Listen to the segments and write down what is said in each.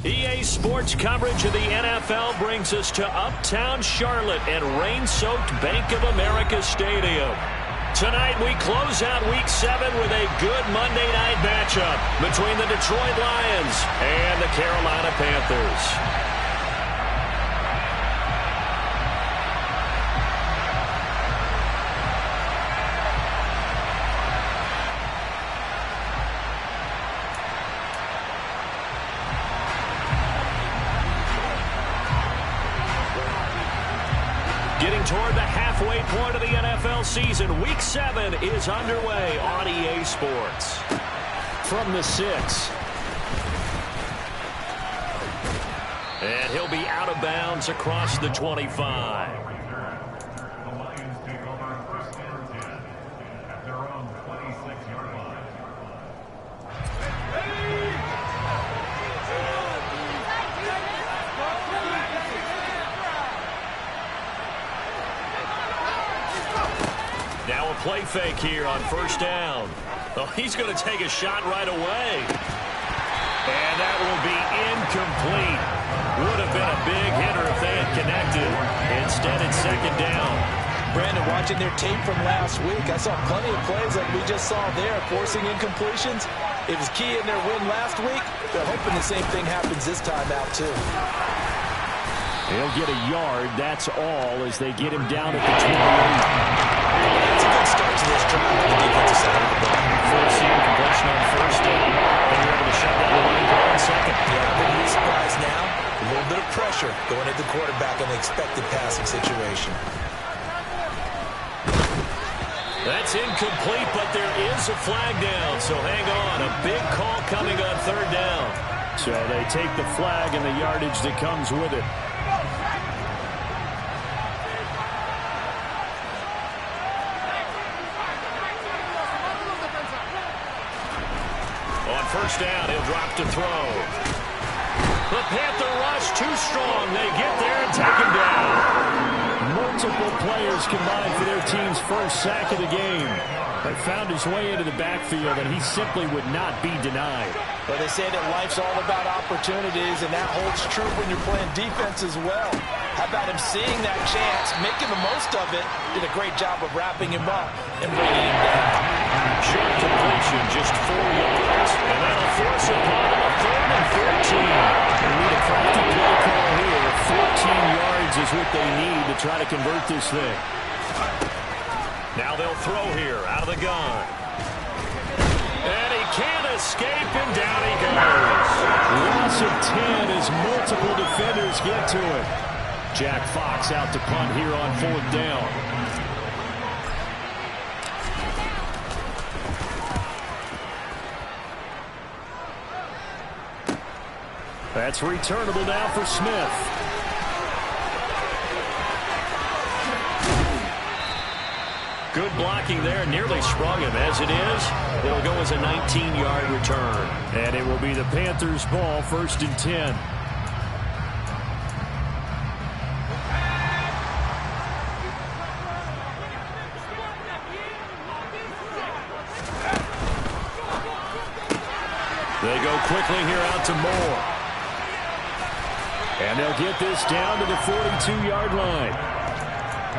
EA Sports coverage of the NFL brings us to uptown Charlotte at rain-soaked Bank of America Stadium. Tonight we close out Week 7 with a good Monday night matchup between the Detroit Lions and the Carolina Panthers. Getting toward the halfway point of the NFL season, Week 7 is underway on EA Sports. From the 6. And he'll be out of bounds across the 25. Now a play fake here on first down. Oh, he's going to take a shot right away. And that will be incomplete. Would have been a big hitter if they had connected. Instead, it's second down. Brandon, watching their tape from last week, I saw plenty of plays like we just saw there, forcing incompletions. It was key in their win last week. They're hoping the same thing happens this time out, too. He'll get a yard, that's all, as they get him down at the 28. It's a good start to this drive on the defensive side of the ball. Forcing completion on first down. And you're able to shut down the running play on second. Yeah, but he's surprised now. A little bit of pressure going at the quarterback in the expected passing situation. That's incomplete, but there is a flag down, so hang on. A big call coming on third down. So they take the flag and the yardage that comes with it. On first down, he'll drop to throw. The Panther rush too strong. They get there and take him down. Multiple players combined for their team's first sack of the game. But found his way into the backfield, and he simply would not be denied. Well, they say that life's all about opportunities, and that holds true when you're playing defense as well. How about him seeing that chance, making the most of it, did a great job of wrapping him up and bringing him down. Short completion, just 4 yards. And that'll force it on a 3rd and 14. They need a crafty play call here. 14 yards is what they need to try to convert this thing. Now they'll throw here out of the gun. And he can't escape, and down he goes. Loss of 10 as multiple defenders get to it. Jack Fox out to punt here on 4th down. That's returnable now for Smith. Good blocking there, nearly sprung him. As it is, it'll go as a 19-yard return. And it will be the Panthers' ball, 1st and 10. They go quickly here out to Moore. And they'll get this down to the 42-yard line.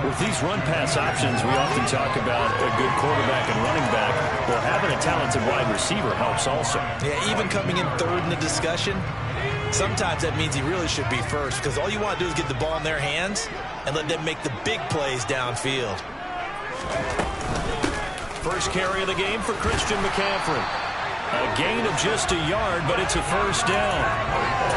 With these run-pass options, we often talk about a good quarterback and running back. Well, having a talented wide receiver helps also. Yeah, even coming in 3rd in the discussion, sometimes that means he really should be first, because all you want to do is get the ball in their hands and let them make the big plays downfield. First carry of the game for Christian McCaffrey. A gain of just a yard, but it's a first down.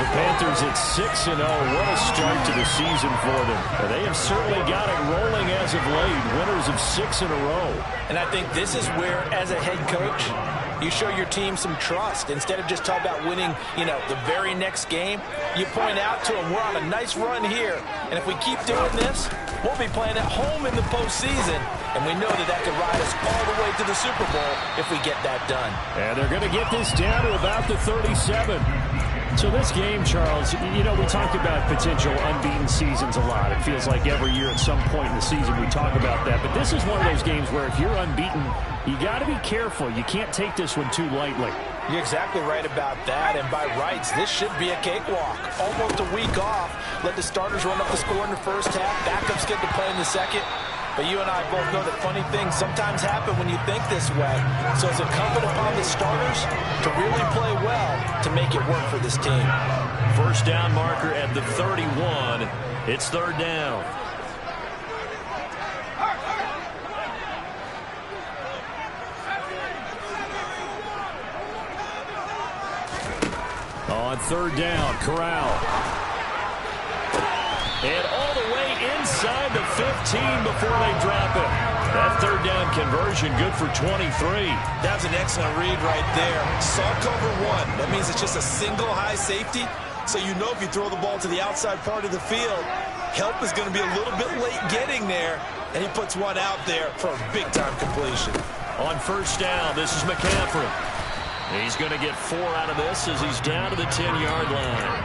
The Panthers at 6-0. What a start to the season for them. They have certainly got it rolling as of late. Winners of 6 in a row. And I think this is where, as a head coach, you show your team some trust. Instead of just talking about winning, the very next game, you point out to them, we're on a nice run here. And if we keep doing this, we'll be playing at home in the postseason. And we know that could ride us all the way to the Super Bowl if we get that done. And they're going to get this down to about the 37. So this game, Charles, we talk about potential unbeaten seasons a lot. It feels like every year at some point in the season we talk about that. But this is one of those games where if you're unbeaten, you got to be careful. You can't take this one too lightly. You're exactly right about that, and by rights, this should be a cakewalk. Almost a week off. Let the starters run up the score in the first half. Backups get to play in the second. But you and I both know that funny things sometimes happen when you think this way. So it's incumbent upon the starters to really play well to make it work for this team. First down marker at the 31. It's third down. On third down, Corral. And all the way inside the 15 before they drop it. That third down conversion good for 23. That was an excellent read right there. Saw cover one. That means it's just a single high safety. So you know if you throw the ball to the outside part of the field, help is going to be a little bit late getting there. And he puts one out there for a big-time completion. On first down, this is McCaffrey. He's going to get 4 out of this as he's down to the 10-yard line.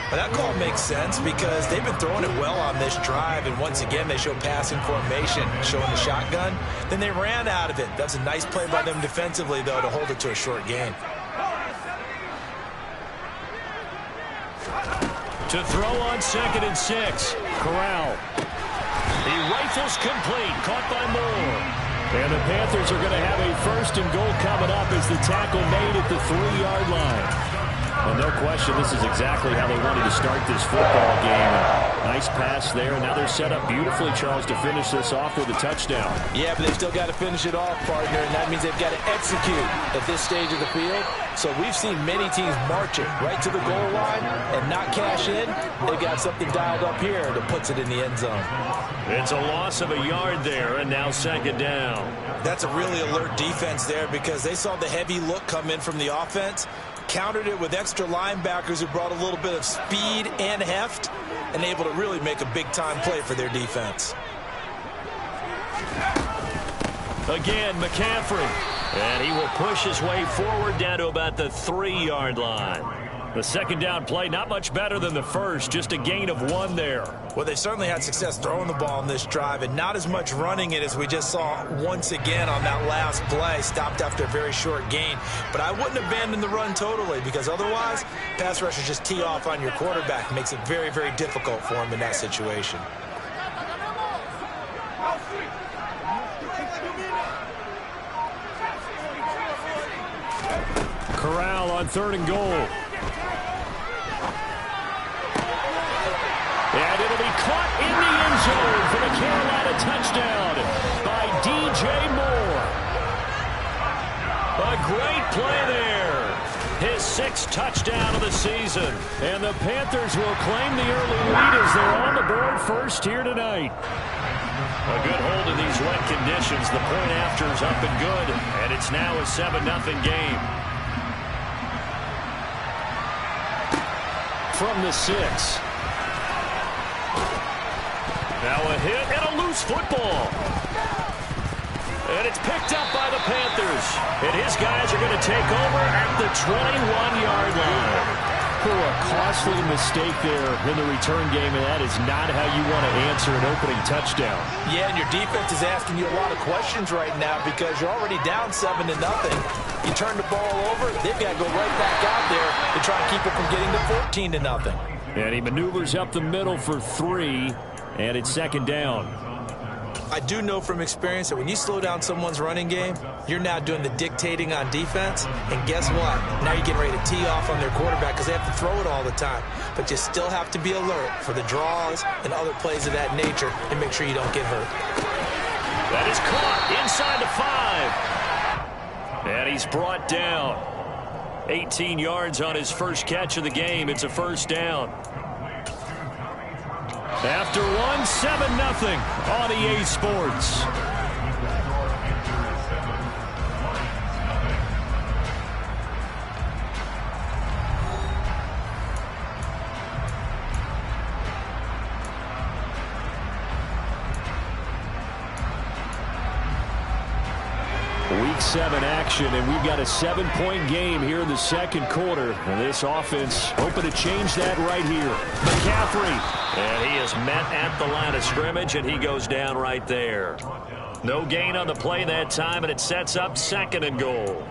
But that call makes sense because they've been throwing it well on this drive, and once again they show passing formation, showing the shotgun. Then they ran out of it. That's a nice play by them defensively, though, to hold it to a short gain. To throw on 2nd and 6, Corral. He rifles complete, caught by Moore. And the Panthers are going to have a 1st and goal coming up as the tackle made at the 3-yard line. And no question, this is exactly how they wanted to start this football game. Nice pass there. Now they're set up beautifully, Charles, to finish this off with a touchdown. Yeah, but they've still got to finish it off, partner, and that means they've got to execute at this stage of the field. So we've seen many teams marching right to the goal line and not cash in. They've got something dialed up here that puts it in the end zone. It's a loss of a yard there, and now 2nd down. That's a really alert defense there because they saw the heavy look come in from the offense, countered it with extra linebackers who brought a little bit of speed and heft, and able to really make a big-time play for their defense. Again, McCaffrey. And he will push his way forward down to about the 3-yard line. The 2nd down play, not much better than the first, just a gain of 1 there. Well, they certainly had success throwing the ball in this drive, and not as much running it as we just saw once again on that last play. Stopped after a very short gain. But I wouldn't abandon the run totally, because otherwise, pass rushers just tee off on your quarterback. Makes it very, very difficult for him in that situation. Corral on 3rd and goal. And it'll be caught in the end zone for the Carolina touchdown by DJ Moore. A great play there. His 6th touchdown of the season. And the Panthers will claim the early lead as they're on the board first here tonight. A good hold in these wet conditions. The point after is up and good. And it's now a 7-0 game. From the 6. Now a hit and a loose football. And it's picked up by the Panthers. And his guys are going to take over at the 21-yard line. A costly mistake there in the return game, and that is not how you want to answer an opening touchdown. Yeah, and your defense is asking you a lot of questions right now because you're already down 7-0. You turn the ball over, they've got to go right back out there to try and keep it from getting to 14-0. And he maneuvers up the middle for 3, and it's 2nd down. I do know from experience that when you slow down someone's running game, you're now doing the dictating on defense. And guess what? Now you're getting ready to tee off on their quarterback because they have to throw it all the time. But you still have to be alert for the draws and other plays of that nature and make sure you don't get hurt. That is caught inside the 5. And he's brought down. 18 yards on his first catch of the game. It's a 1st down. After 1, 7-0 on EA Sports. Week 7 action, and we've got a 7-point game here in the 2nd quarter. And this offense hoping to change that right here. McCaffrey. And he is met at the line of scrimmage, and he goes down right there. No gain on the play that time, and it sets up 2nd and goal.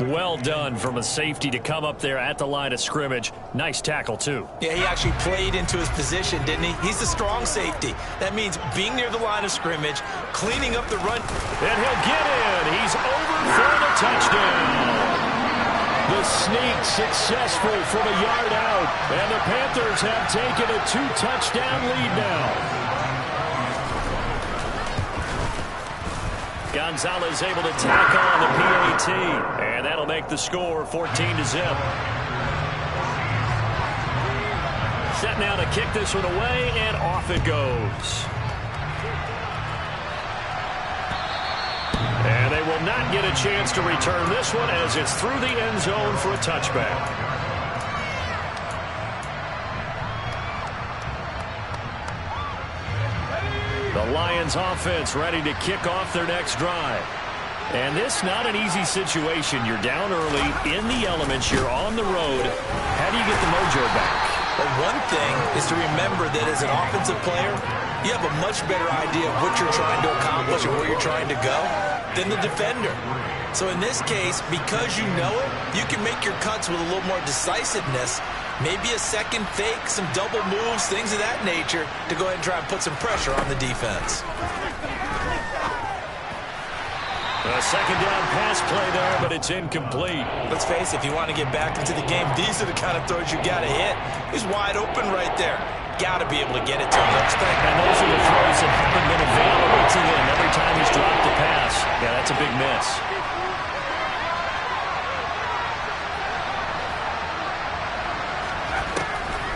Well done from a safety to come up there at the line of scrimmage. Nice tackle, too. Yeah, he actually played into his position, didn't he? He's the strong safety. That means being near the line of scrimmage, cleaning up the run. And he'll get in. He's over for the touchdown. The sneak successful from a yard out. And the Panthers have taken a 2-touchdown lead now. Gonzalez able to tack on the PAT, and that'll make the score 14-0. Set now to kick this one away, and off it goes. And they will not get a chance to return this one as it's through the end zone for a touchback. The Lions offense ready to kick off their next drive. And this not an easy situation. You're down early, in the elements, you're on the road. How do you get the mojo back? Well, one thing is to remember that as an offensive player, you have a much better idea of what you're trying to accomplish and where you're trying to go than the defender. So in this case, because you know it, you can make your cuts with a little more decisiveness. Maybe a second fake, some double moves, things of that nature to go ahead and try and put some pressure on the defense. A second down pass play there, but it's incomplete. Let's face it, if you want to get back into the game, these are the kind of throws you got to hit. He's wide open right there. Got to be able to get it to him. And those are the throws that haven't been available to him every time he's dropped the pass. Yeah, that's a big miss.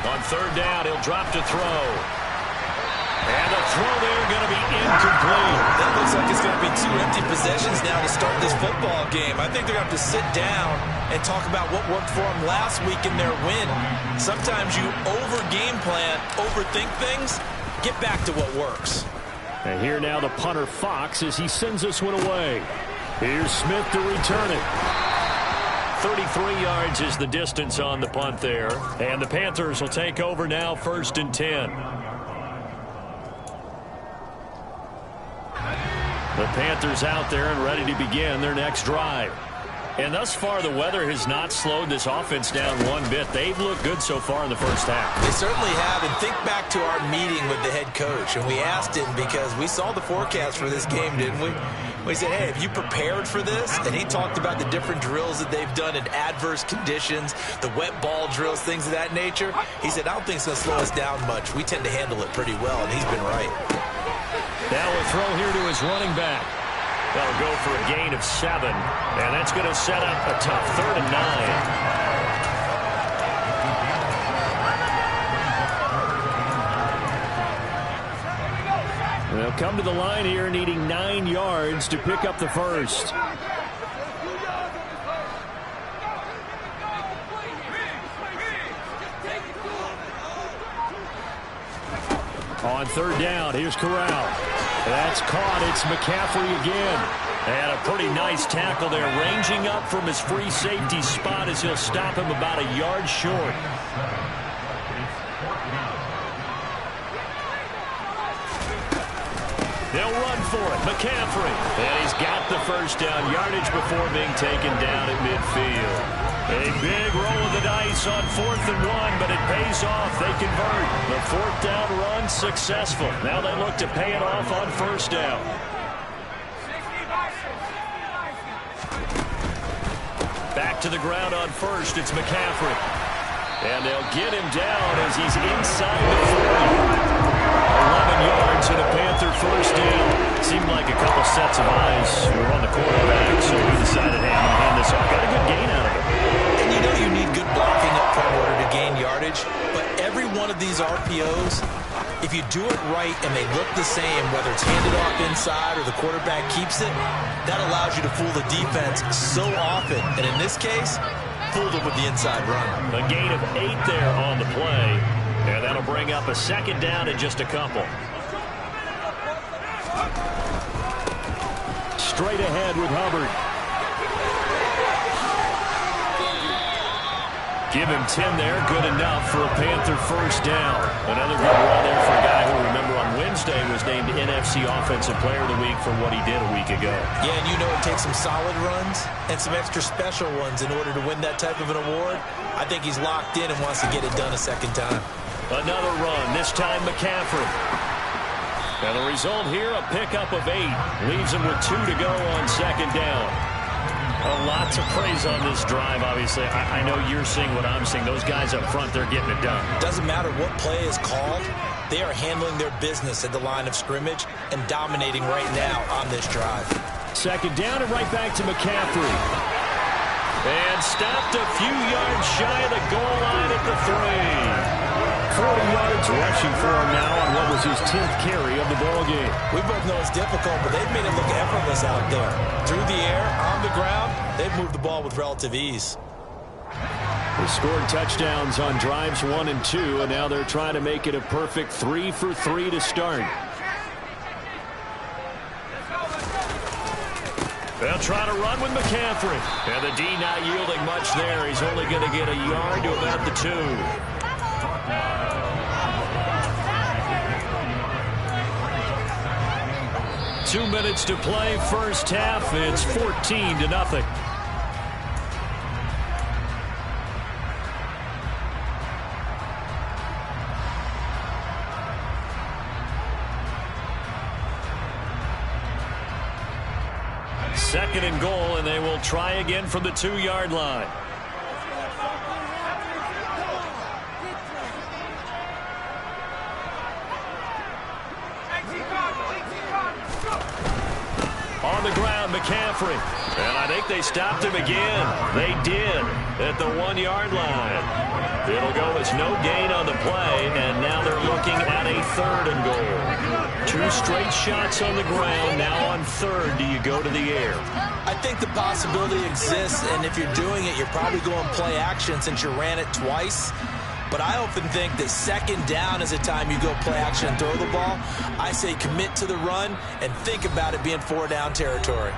On third down, he'll drop to throw. And the throw there going to be incomplete. That looks like it's going to be 2 empty possessions now to start this football game. I think they're going to have to sit down and talk about what worked for them last week in their win. Sometimes you over-game plan, overthink things. Get back to what works. And here now the punter Fox as he sends this one away. Here's Smith to return it. 33 yards is the distance on the punt there. And the Panthers will take over now, 1st and 10. The Panthers out there and ready to begin their next drive. And thus far, the weather has not slowed this offense down one bit. They've looked good so far in the first half. They certainly have. And think back to our meeting with the head coach. And we asked him because we saw the forecast for this game, didn't we? We said, hey, have you prepared for this? And he talked about the different drills that they've done in adverse conditions, the wet ball drills, things of that nature. He said, I don't think it's going to slow us down much. We tend to handle it pretty well, and he's been right. Now a throw here to his running back. That'll go for a gain of 7. And that's going to set up a tough 3rd and 9. They'll come to the line here needing 9 yards to pick up the first. On third down, here's Corral. That's caught. It's McCaffrey again. And a pretty nice tackle there, ranging up from his free safety spot as he'll stop him about a yard short. They'll run for it. McCaffrey. And he's got the first down yardage before being taken down at midfield. A big roll of the dice on 4th and 1, but it pays off. They convert. The 4th down run successful. Now they look to pay it off on 1st down. Back to the ground on 1st. It's McCaffrey. And they'll get him down as he's inside the 40. 11 yards and a Panther 1st down. Seemed like a couple sets of eyes were on the quarterback, so he decided, hey, I'm going to hand this off. Got a good gain out of it. And you know you need good blocking up front in order to gain yardage, but every one of these RPOs, if you do it right and they look the same, whether it's handed off inside or the quarterback keeps it, that allows you to fool the defense so often. And in this case, fooled them with the inside run. A gain of 8 there on the play. And that'll bring up a 2nd down and just a couple. Straight ahead with Hubbard. Give him 10 there. Good enough for a Panther 1st down. Another good run there for a guy who, remember, on Wednesday was named NFC Offensive Player of the Week for what he did a week ago. Yeah, and you know it takes some solid runs and some extra special ones in order to win that type of an award. I think he's locked in and wants to get it done a second time. Another run, this time McCaffrey. And the result here, a pickup of 8. Leaves him with 2 to go on second down. A lot to praise on this drive, obviously. I know you're seeing what I'm seeing. Those guys up front, they're getting it done. Doesn't matter what play is called. They are handling their business at the line of scrimmage and dominating right now on this drive. Second down and right back to McCaffrey. And stopped a few yards shy of the goal line at the 3. 40 yards rushing for him now on what was his 10th carry of the ball game. We both know it's difficult, but they've made it look effortless out there. Through the air, on the ground, they've moved the ball with relative ease. They scored touchdowns on drives 1 and 2, and now they're trying to make it a perfect 3 for 3 to start. They'll try to run with McCaffrey. And the D not yielding much there. He's only going to get a yard to about the 2. 2 minutes to play, first half. It's 14-0. Second and goal, and they will try again from the 2-yard line. On the ground, McCaffrey. And I think they stopped him again. They did at the 1-yard line. It'll go as no gain on the play, and now they're looking at a 3rd and goal. 2 straight shots on the ground. Now on 3rd, do you go to the air? I think the possibility exists, and if you're doing it, you're probably going play action since you ran it twice. But I often think that second down is a time you go play action and throw the ball. I say commit to the run and think about it being 4-down territory.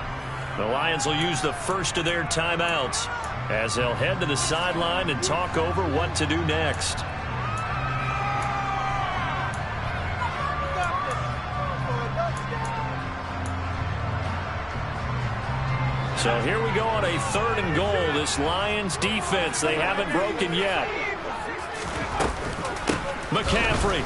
The Lions will use the first of their timeouts as they'll head to the sideline and talk over what to do next. So here we go on a 3rd and goal. This Lions defense, they haven't broken yet. McCaffrey.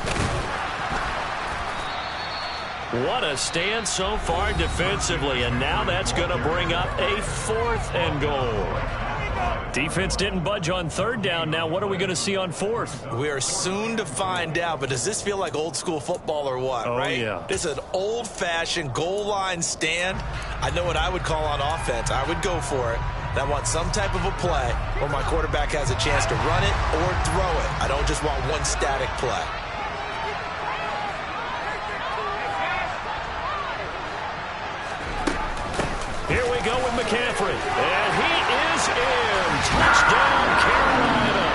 What a stand so far defensively, and now that's going to bring up a 4th and goal. Defense didn't budge on 3rd down. Now what are we going to see on 4th? We are soon to find out, but does this feel like old school football or what, right? Yeah. This is an old-fashioned goal line stand. I know what I would call on offense. I would go for it. And I want some type of a play where my quarterback has a chance to run it or throw it. I don't just want one static play. Here we go with McCaffrey. And he is in. Touchdown, Carolina.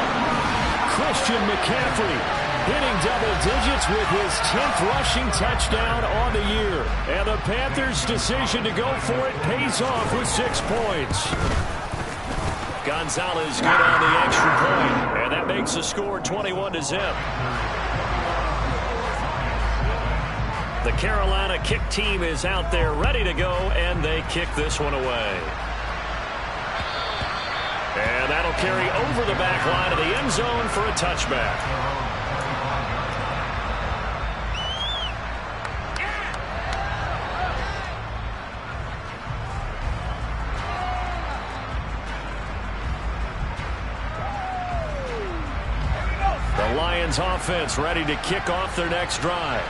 Christian McCaffrey hitting double digits with his 10th rushing touchdown on the year. And the Panthers' decision to go for it pays off with 6 points. Gonzalez good on the extra point. And that makes the score 21-0. The Carolina kick team is out there ready to go, and they kick this one away. And that'll carry over the back line of the end zone for a touchback. The Lions offense ready to kick off their next drive.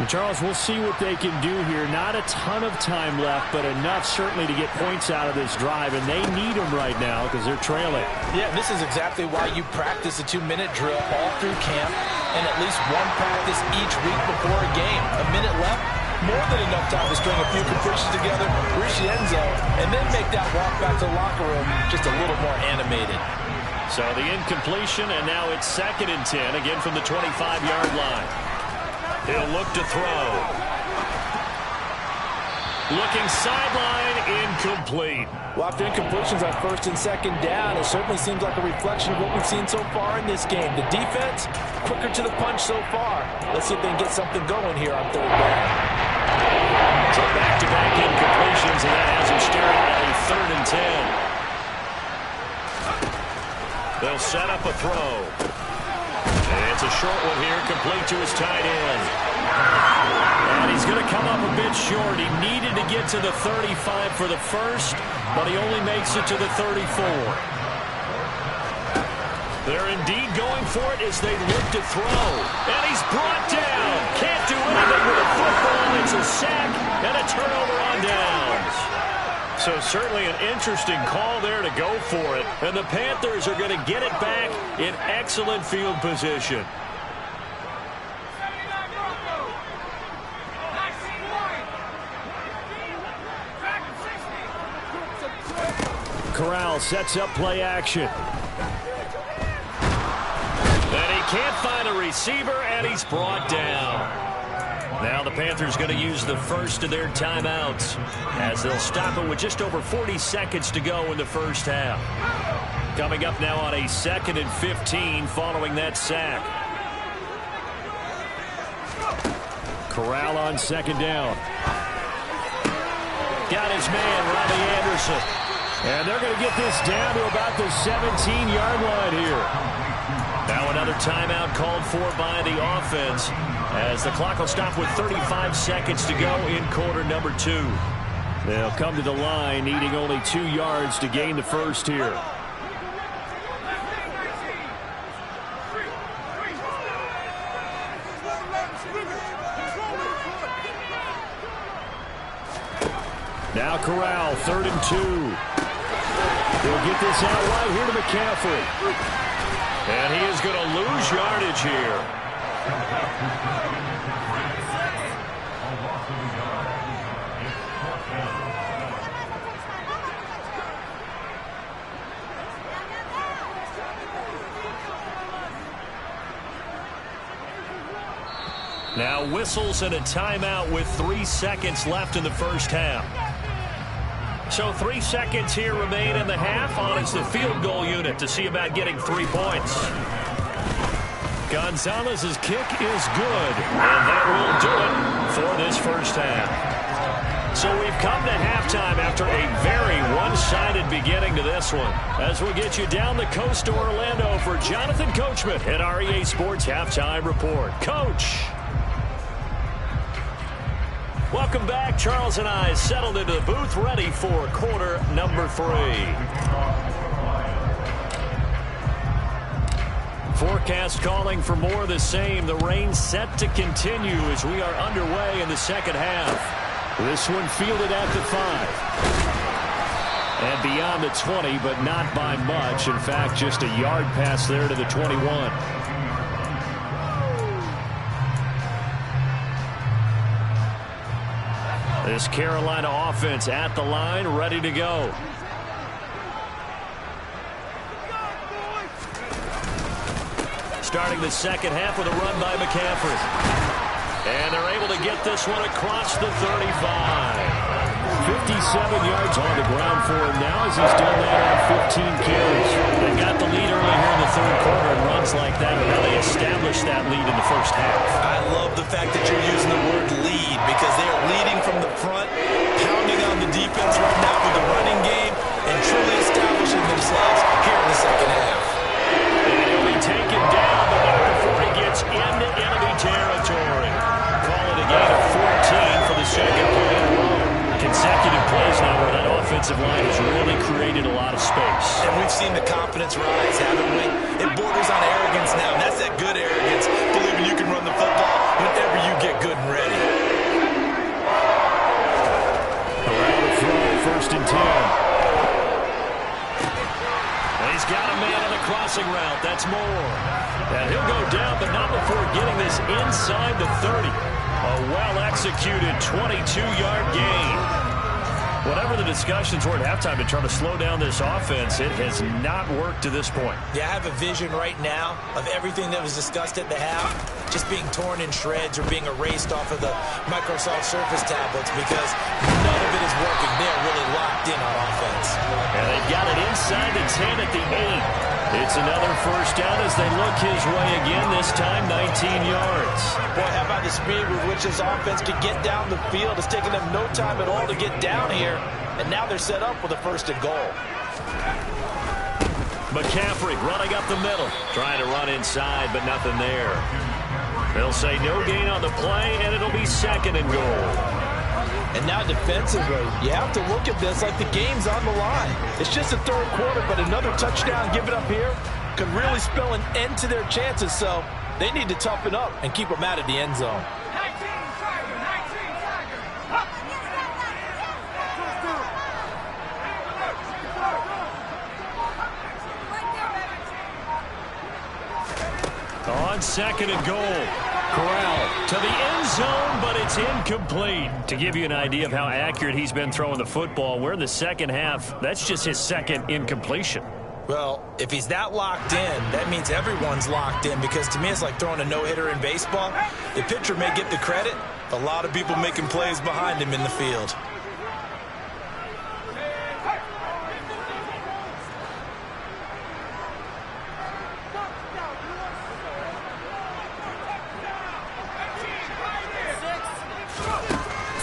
Charles, we'll see what they can do here. Not a ton of time left, but enough certainly to get points out of this drive, and they need them right now because they're trailing. Yeah, this is exactly why you practice a 2-minute drill all through camp and at least one practice each week before a game. A minute left, more than enough time to string a few completions together, reach the end zone, and then make that walk back to the locker room just a little more animated. So the incompletion, and now it's 2nd and 10, again from the 25-yard line. He'll look to throw. Looking sideline, incomplete. Well, after incompletions on first and second down, it certainly seems like a reflection of what we've seen so far in this game. The defense, quicker to the punch so far. Let's see if they can get something going here on third down. So back-to-back incompletions, and that has him staring at a 3rd and 10. They'll set up a throw. And it's a short one here, complete to his tight end. And he's going to come up a bit short. He needed to get to the 35 for the first, but he only makes it to the 34. They're indeed going for it as they look to throw. And he's brought down. Can't do anything with a football. It's a sack and a turnover on downs. So certainly an interesting call there to go for it. And the Panthers are going to get it back in excellent field position. Corral sets up play action. And he can't find a receiver, and he's brought down. Now the Panthers going to use the first of their timeouts as they'll stop it with just over 40 seconds to go in the first half. Coming up now on a 2nd and 15 following that sack. Corral on 2nd down. Got his man, Robbie Anderson. And they're going to get this down to about the 17-yard line here. Now another timeout called for by the offense as the clock will stop with 35 seconds to go in quarter number 2. They'll come to the line needing only 2 yards to gain the first here. Now Corral, 3rd and 2. They'll get this out right here to McCaffrey. And he is going to lose yardage here. Now whistles and a timeout with 3 seconds left in the first half. So 3 seconds here remain in the half. On it's the field goal unit to see about getting 3 points. Gonzalez's kick is good, and that will do it for this first half. So we've come to halftime after a very one-sided beginning to this one. As we'll get you down the coast to Orlando for Jonathan Coachman at our EA Sports Halftime Report. Coach. Welcome back. Charles and I settled into the booth ready for quarter number 3. Forecast calling for more of the same. The rain set to continue as we are underway in the second half. This one fielded at the 5. And beyond the 20, but not by much. In fact, just a yard pass there to the 21. This Carolina offense at the line, ready to go. Starting the second half with a run by McCaffrey. And they're able to get this one across the 35. 57 yards on the ground for him now as he's done that on 15 carries. They got the lead early here in the third quarter, and runs like that are how they established that lead in the first half. I love the fact that you're using the word lead because they are leading from the front, pounding on the defense right now with the running game, and truly establishing themselves here in the second half. And he'll be taken down, but not before he gets into enemy territory. Call it a gain of 14 for the second play in a row. Consecutive plays now where that offensive line has really created a lot of space. And we've seen the confidence rise, haven't we? It borders on arrogance now, and that's that good arrogance, believing you can run the football whenever you get good and ready. Around the throw, 1st and 10. And he's got a man on the crossing route. That's Moore. And he'll go down, but not before getting this inside the 30. A well-executed 22-yard gain. Whatever the discussions were at halftime to try to slow down this offense, it has not worked to this point. Yeah, I have a vision right now of everything that was discussed at the half just being torn in shreds or being erased off of the Microsoft Surface tablets because none of it is working. They're really locked in on offense. And they've got it inside the 10 at the 8. It's another first down as they look his way again, this time 19 yards. Boy, how about the speed with which this offense can get down the field? It's taken them no time at all to get down here, and now they're set up with a first and goal. McCaffrey running up the middle, trying to run inside, but nothing there. They'll say no gain on the play, and it'll be second and goal. And now defensively, you have to look at this like the game's on the line. It's just a third quarter, but another touchdown given up here could really spell an end to their chances, so they need to toughen up and keep them out of the end zone. On second and goal, Corral to the end zone, but it's incomplete. To give you an idea of how accurate he's been throwing the football, we're in the second half. That's just his second incompletion. Well, if he's that locked in, that means everyone's locked in, because to me it's like throwing a no-hitter in baseball. The pitcher may get the credit, a lot of people making plays behind him in the field.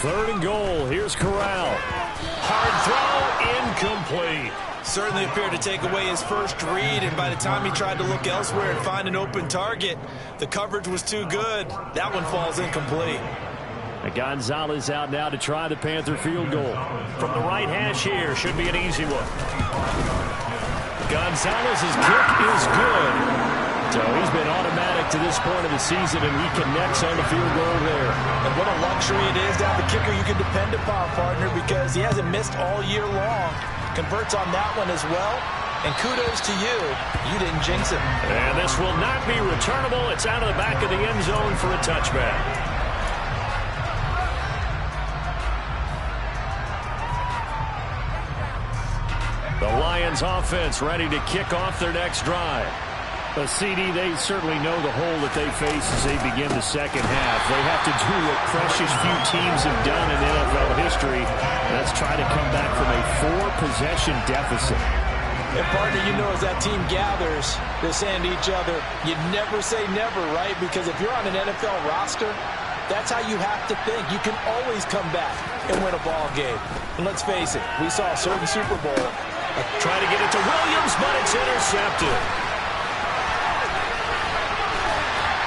Third and goal. Here's Corral. Hard throw, incomplete. Certainly appeared to take away his first read, and by the time he tried to look elsewhere and find an open target, the coverage was too good. That one falls incomplete. And Gonzalez out now to try the Panther field goal. From the right hash here, should be an easy one. Gonzalez's kick is good. So he's been automatic to this point of the season, and he connects on the field goal there. And what a luxury it is to have a kicker you can depend upon, partner, because he hasn't missed all year long. Converts on that one as well. And kudos to you. You didn't jinx him. And this will not be returnable. It's out of the back of the end zone for a touchback. The Lions offense ready to kick off their next drive. CD, they certainly know the hole that they face as they begin the second half. They have to do what precious few teams have done in NFL history. That's try to come back from a 4-possession deficit. And partner, you know, as that team gathers, they're saying to each other, you never say never, right? Because if you're on an NFL roster, that's how you have to think. You can always come back and win a ball game. And let's face it, we saw a certain Super Bowl. Trying to get it to Williams, but it's intercepted.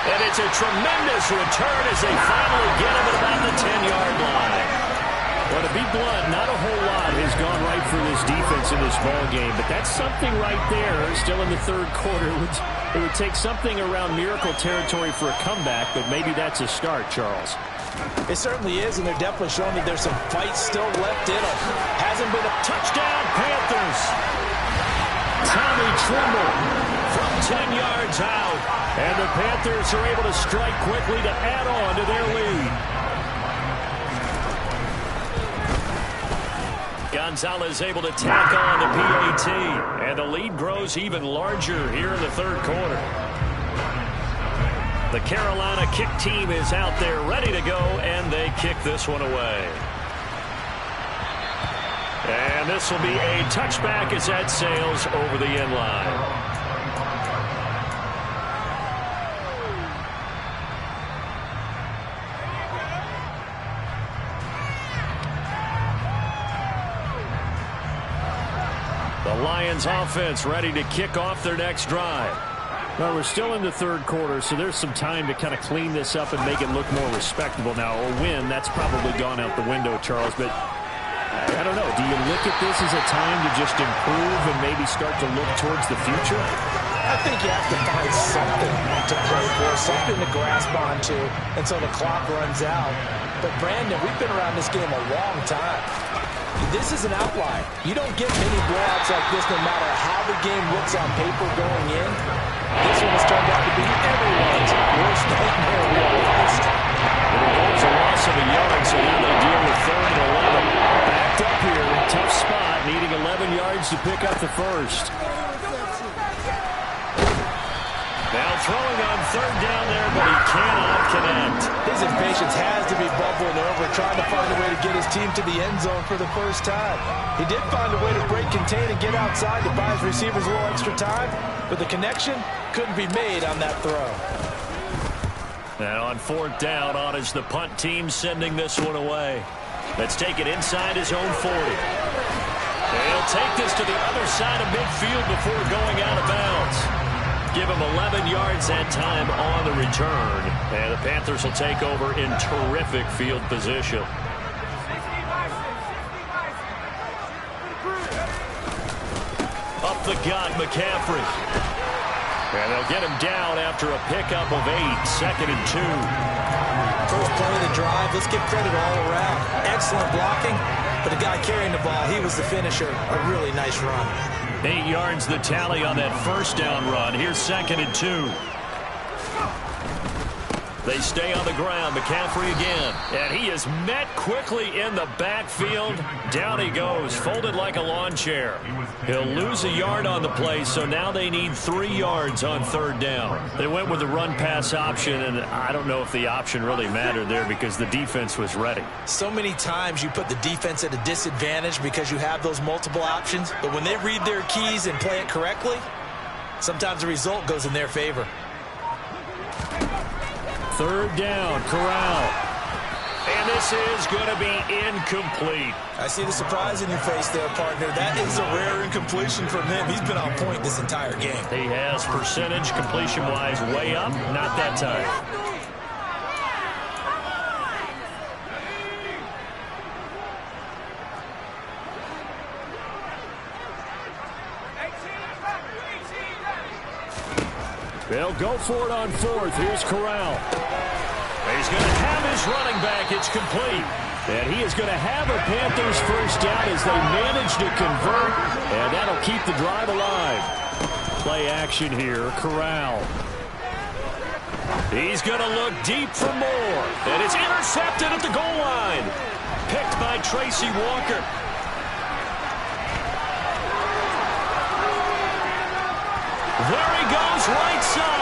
And it's a tremendous return as they finally get him at about the 10-yard line. Well, to be blunt, not a whole lot has gone right for this defense in this ball game, but that's something right there. Still in the third quarter. It would take something around miracle territory for a comeback, but maybe that's a start, Charles. It certainly is, and they're definitely showing that there's some fight still left in them. Hasn't been a touchdown, Panthers. Tommy Tremble from 10 yards out. And the Panthers are able to strike quickly to add on to their lead. Gonzalez able to tack on the PAT. And the lead grows even larger here in the third quarter. The Carolina kick team is out there ready to go, and they kick this one away. And this will be a touchback as that sails over the end line. The Lions offense ready to kick off their next drive. Well, we're still in the third quarter, so there's some time to kind of clean this up and make it look more respectable. Now, a win, that's probably gone out the window, Charles, but I don't know. Do you look at this as a time to just improve and maybe start to look towards the future? I think you have to find something to play for, something to grasp onto until the clock runs out. But, Brandon, we've been around this game a long time. This is an outlier. You don't get many blowouts like this no matter how the game looks on paper going in. This one has turned out to be everyone's worst nightmare realized. It involves a loss of a yard, so now they deal with 3rd and 11. Backed up here, tough spot, needing 11 yards to pick up the first. Now throwing on third down there, but he cannot connect. His impatience has to be bubbling over, trying to find a way to get his team to the end zone for the first time. He did find a way to break contain and get outside to buy his receivers a little extra time, but the connection couldn't be made on that throw. Now on fourth down, on is the punt team sending this one away. Let's take it inside his own 40. He'll take this to the other side of midfield before going out of bounds. Give him 11 yards that time on the return. And the Panthers will take over in terrific field position. Up the gut, McCaffrey. And they'll get him down after a pickup of 8, 2nd and 2. First play of the drive, let's give credit all around. Excellent blocking, but the guy carrying the ball, he was the finisher. A really nice run. 8 yards the tally on that first down run. Here's 2nd and 2. They stay on the ground. McCaffrey again. And he is met quickly in the backfield. Down he goes, folded like a lawn chair. He'll lose a yard on the play, so now they need 3 yards on third down. They went with the run-pass option, and I don't know if the option really mattered there because the defense was ready. So many times you put the defense at a disadvantage because you have those multiple options, but when they read their keys and play it correctly, sometimes the result goes in their favor. Third down, Corral. And this is going to be incomplete. I see the surprise in your face there, partner. That is a rare incompletion from him. He's been on point this entire game. He has percentage completion-wise way up. Not that time. They'll go for it on fourth. Here's Corral. He's going to have his running back. It's complete. And he is going to have a Panthers first down as they manage to convert. And that'll keep the drive alive. Play action here. Corral. He's going to look deep for more. And it's intercepted at the goal line. Picked by Tracy Walker. There he goes, right side.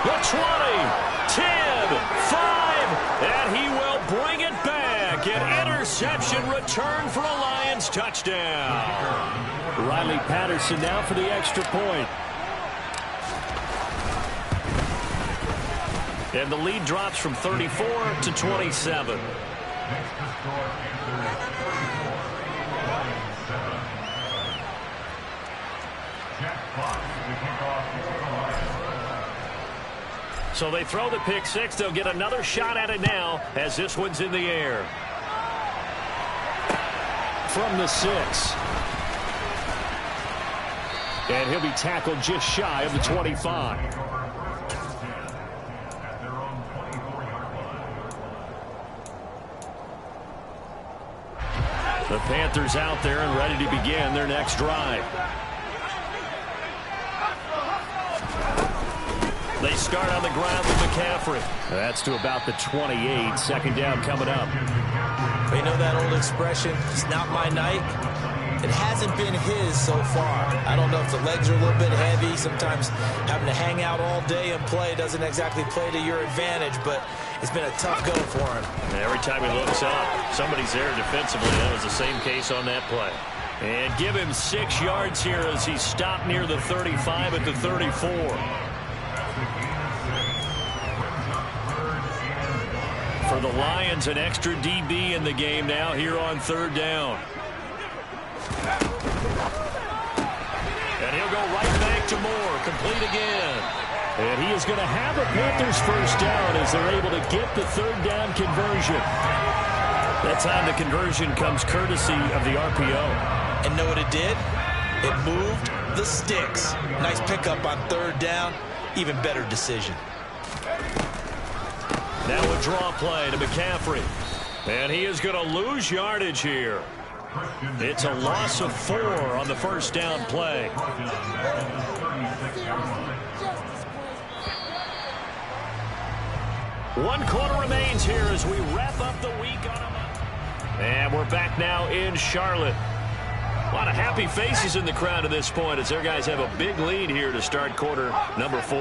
The 20, 10, 5, and he will bring it back. An interception return for a Lions touchdown. Riley Patterson now for the extra point. And the lead drops from 34 to 27. So they throw the pick six. They'll get another shot at it now as this one's in the air. From the 6. And he'll be tackled just shy of the 25. The Panthers out there and ready to begin their next drive. They start on the ground with McCaffrey. That's to about the 28. Second down coming up. You know that old expression, it's not my night? It hasn't been his so far. I don't know if the legs are a little bit heavy. Sometimes having to hang out all day and play doesn't exactly play to your advantage, but it's been a tough go for him. And every time he looks up, somebody's there defensively. That was the same case on that play. And give him 6 yards here as he stopped near the 35 at the 34. For the Lions, an extra DB in the game now here on third down. And he'll go right back to Moore, complete again. And he is going to have a Panthers first down as they're able to get the third down conversion. That time the conversion comes courtesy of the RPO. And know what it did? It moved the sticks. Nice pickup on third down. Even better decision. Now a draw play to McCaffrey. And he is going to lose yardage here. It's a loss of 4 on the first down play. 1 quarter remains here as we wrap up the week on a Monday. And we're back now in Charlotte. A lot of happy faces in the crowd at this point as their guys have a big lead here to start quarter number 4.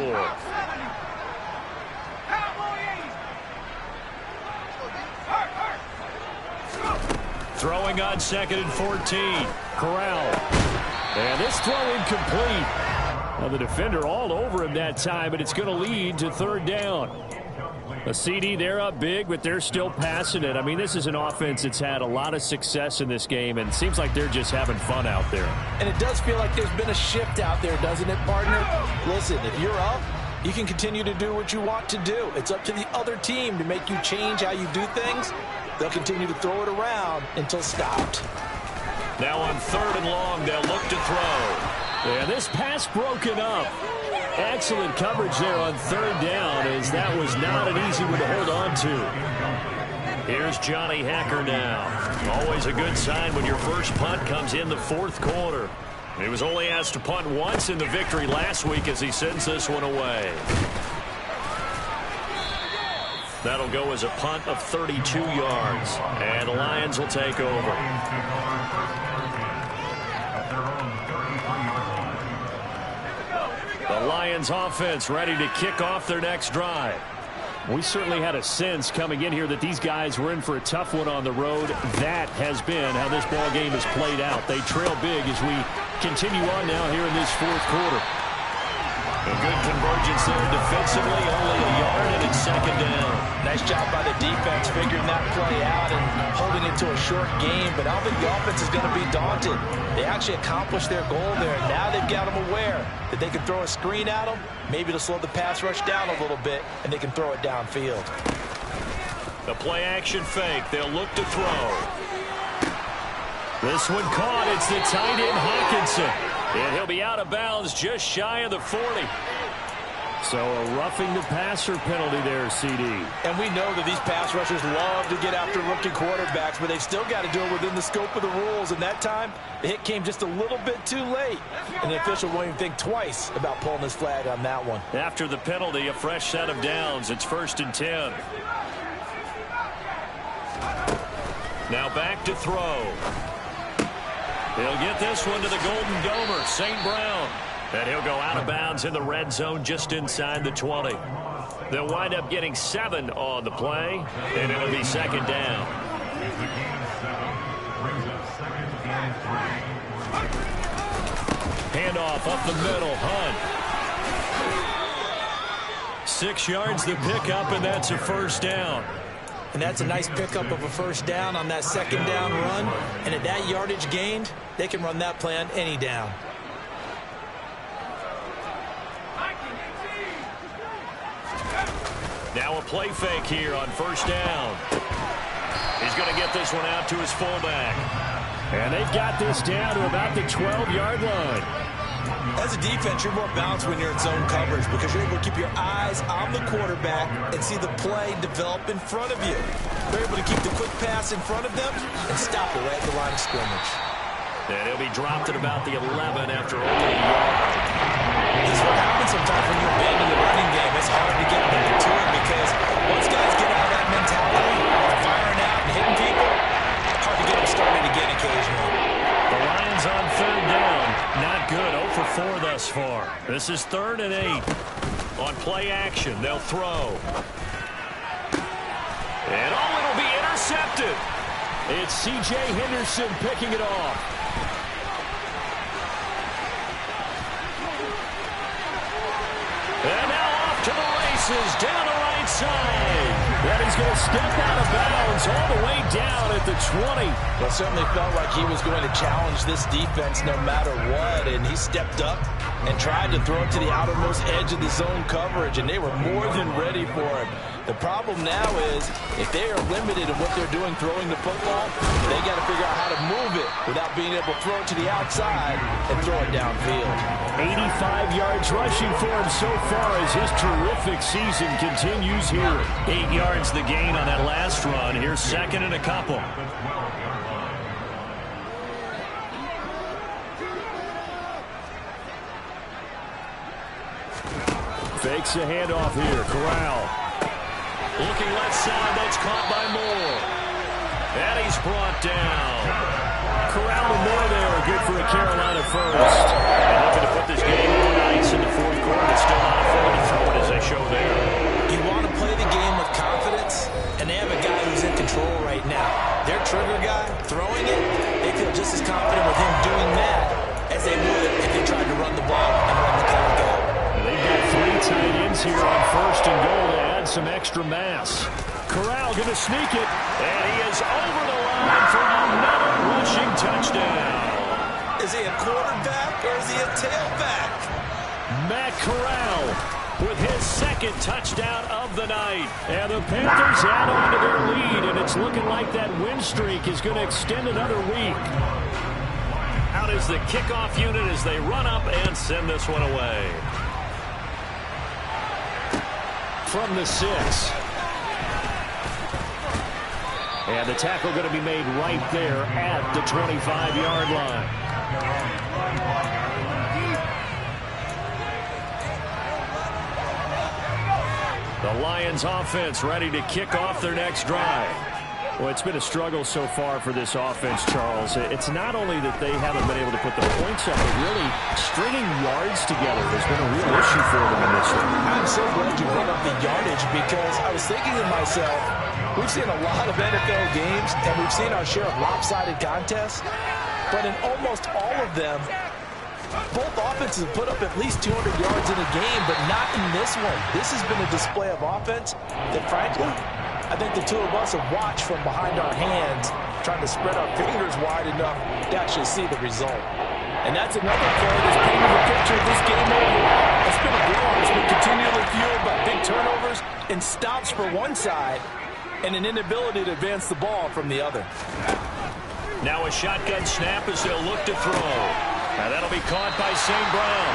Throwing on 2nd and 14. Corral. And this throw incomplete. Well, the defender all over him that time, but it's going to lead to 3rd down. A CD, they're up big, but they're still passing it. I mean, this is an offense that's had a lot of success in this game, and it seems like they're just having fun out there. And it does feel like there's been a shift out there, doesn't it, partner? Listen, if you're up, you can continue to do what you want to do. It's up to the other team to make you change how you do things. They'll continue to throw it around until stopped. Now on 3rd and long, they'll look to throw. Yeah, this pass broken up. Excellent coverage there on 3rd down, as that was not an easy one to hold on to. Here's Johnny Hacker now. Always a good sign when your first punt comes in the 4th quarter. He was only asked to punt once in the victory last week as he sends this one away. That'll go as a punt of 32 yards, and the Lions will take over. The Lions offense ready to kick off their next drive. We certainly had a sense coming in here that these guys were in for a tough one on the road. That has been how this ball game has played out. They trail big as we continue on now here in this 4th quarter. A good convergence there defensively, only a yard, and it's 2nd down. Nice job by the defense figuring that play out and holding it to a short game, but I don't think the offense is going to be daunted. They actually accomplished their goal there. Now they've got them aware that they can throw a screen at them, maybe to slow the pass rush down a little bit, and they can throw it downfield. The play action fake. They'll look to throw. This one caught. It's the tight end Hawkinson. And he'll be out of bounds just shy of the 40. So a roughing the passer penalty there, CD. And we know that these pass rushers love to get after rookie quarterbacks, but they've still got to do it within the scope of the rules. And that time, the hit came just a little bit too late. And the official won't even think twice about pulling his flag on that one. After the penalty, a fresh set of downs. It's 1st and 10. Now back to throw. He'll get this one to the Golden Domer, St. Brown. And he'll go out of bounds in the red zone just inside the 20. They'll wind up getting 7 on the play, and it'll be 2nd down. Handoff up the middle, Hunt. 6 yards the pickup, and that's a 1st down. And that's a nice pickup of a 1st down on that 2nd down run. And at that yardage gained, they can run that play on any down. Now a play fake here on 1st down. He's going to get this one out to his fullback. And they've got this down to about the 12-yard line. As a defense, you're more balanced when you're in zone coverage because you're able to keep your eyes on the quarterback and see the play develop in front of you. They're able to keep the quick pass in front of them and stop it right at the line of scrimmage. And he'll be dropped at about the 11 after only a yard. This is what happens sometimes when you abandon the running game. It's hard to get back to it because once guys get out of that mentality of firing out and hitting people, it's hard to get them started again occasionally. The Lions on 3rd down. Not good. 0 for 4 thus far. This is 3rd and 8. On play action, they'll throw. And it'll be intercepted. It's C.J. Henderson picking it off. And now off to the races down the right side. And he's going to step out of bounds all the way down at the 20. Well, it certainly felt like he was going to challenge this defense no matter what, and he stepped up and tried to throw it to the outermost edge of the zone coverage, and they were more than ready for him. The problem now is if they are limited in what they're doing throwing the football, they got to figure out how to move it without being able to throw it to the outside and throw it downfield. 85 yards rushing for him so far as his terrific season continues here. 8 yards the gain on that last run. Here's 2nd and a couple. Fakes a handoff here. Corral. Looking left side, that's caught by Moore. And he's brought down. Corral and Moore there, a good Carolina first. And looking to put this game on ice in the fourth quarter, but still not afraid to throw it as they show there. You want to play the game with confidence, and they have a guy who's in control right now. Their trigger guy, throwing it, they feel just as confident with him doing that as they would if they tried to run the ball and run the clock out. They've got 3 tight ends here on first and goal to add some extra mass. Corral going to sneak it, and he is over the line for another rushing touchdown. Is he a quarterback or is he a tailback? Matt Corral with his second touchdown of the night. And the Panthers add on to their lead, and it's looking like that win streak is going to extend another week. Out is the kickoff unit as they run up and send this one away. From the 6. And the tackle going to be made right there at the 25-yard line. The Lions offense ready to kick off their next drive. Well, it's been a struggle so far for this offense, Charles. It's not only that they haven't been able to put the points up, but really stringing yards together has been a real issue for them in this one. I'm so glad you brought up the yardage because I was thinking to myself, we've seen a lot of NFL games, and we've seen our share of lopsided contests, but in almost all of them, both offenses have put up at least 200 yards in a game, but not in this one. This has been a display of offense that, frankly, I think the two of us have watched from behind our hands, trying to spread our fingers wide enough to actually see the result. And that's another play that's painting the picture of this game overall. It's been a game that's been continually fueled by big turnovers and stops for one side and an inability to advance the ball from the other. Now a shotgun snap as they'll look to throw. Now that'll be caught by St. Brown.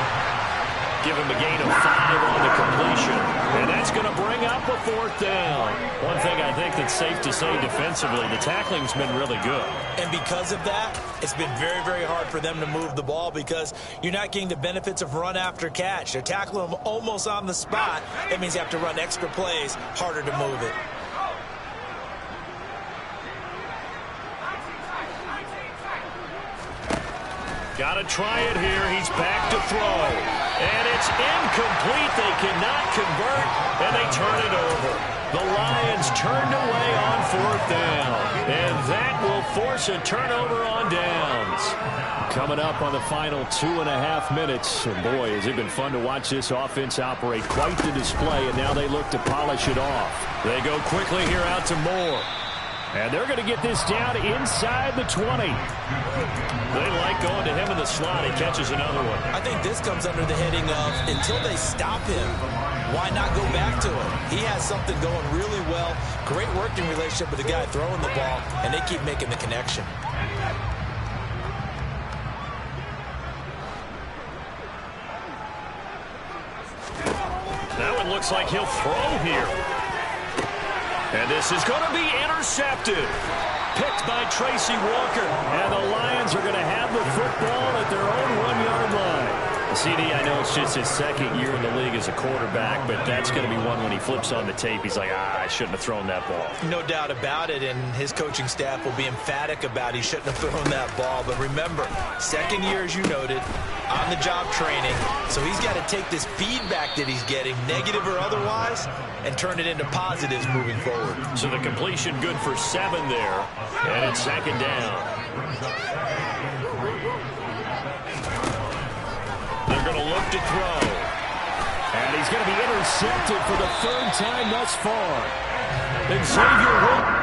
Give him a gain of 5 on the completion. And that's going to bring up a 4th down. One thing I think that's safe to say defensively, the tackling's been really good. And because of that, it's been very, very hard for them to move the ball because you're not getting the benefits of run after catch. They're tackling them almost on the spot. That means you have to run extra plays, harder to move it. Got to try it here. He's back to throw. And it's incomplete. They cannot convert, and they turn it over. The Lions turned away on 4th down. And that will force a turnover on downs. Coming up on the final 2.5 minutes. And boy, has it been fun to watch this offense operate. Quite the display, and now they look to polish it off. They go quickly here out to Moore. And they're going to get this down inside the 20. They like going to him in the slot. He catches another one. I think this comes under the heading of until they stop him, why not go back to him? He has something going really well. Great working relationship with the guy throwing the ball, and they keep making the connection. That one looks like he'll throw here. And this is going to be intercepted. Picked by Tracy Walker. And the Lions are going to have the football at their own 1-yard line. CD, I know it's just his second year in the league as a quarterback, but that's going to be one when he flips on the tape. He's like, I shouldn't have thrown that ball. No doubt about it, and his coaching staff will be emphatic about he shouldn't have thrown that ball. But remember, second year, as you noted, on-the-job training. So he's got to take this feedback that he's getting, negative or otherwise, and turn it into positives moving forward. So the completion good for 7 there, and it's 2nd down. They're going to look to throw. And he's going to be intercepted for the 3rd time thus far. And Xavier Will